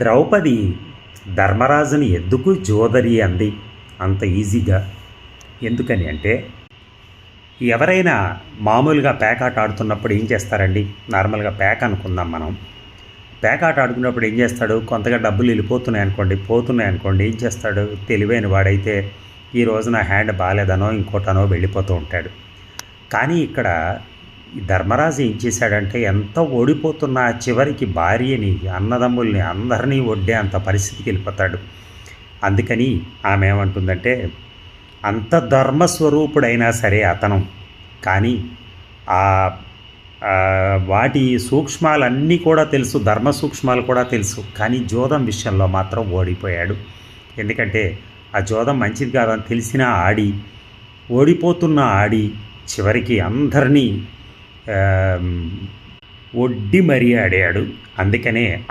ద్రౌపది ధర్మరాజుని ఎందుకు జోదరి అంది అంత ఈజీగా? ఎందుకని అంటే, ఎవరైనా మామూలుగా పేకాట ఆడుతున్నప్పుడు ఏం చేస్తారండి? నార్మల్గా పేక అనుకుందాం మనం. పేకాట ఆడుకున్నప్పుడు ఏం చేస్తాడు? కొంతగా డబ్బులు వెళ్ళిపోతున్నాయి అనుకోండి, పోతున్నాయి అనుకోండి, ఏం చేస్తాడు? తెలివైన వాడైతే ఈ రోజు నా హ్యాండ్ బాగాలేదనో ఇంకోటనో వెళ్ళిపోతూ ఉంటాడు. కానీ ఇక్కడ ఈ ధర్మరాజు ఏం చేశాడంటే, ఎంత ఓడిపోతున్నా చివరికి భార్యని, అన్నదమ్ముల్ని అందరినీ ఒడ్డే అంత పరిస్థితికి వెళ్ళిపోతాడు. అందుకని ఆమె ఏమంటుందంటే, అంత ధర్మస్వరూపుడైనా సరే అతను, కానీ ఆ వాటి సూక్ష్మాలన్నీ కూడా తెలుసు, ధర్మ సూక్ష్మాలు కూడా తెలుసు, కానీ జోదం విషయంలో మాత్రం ఓడిపోయాడు. ఎందుకంటే ఆ జోదం మంచిది కాదని తెలిసినా ఆడి, ఓడిపోతున్న ఆడి చివరికి అందరినీ ఒడ్డి మరీ ఆడాడు. అందుకనే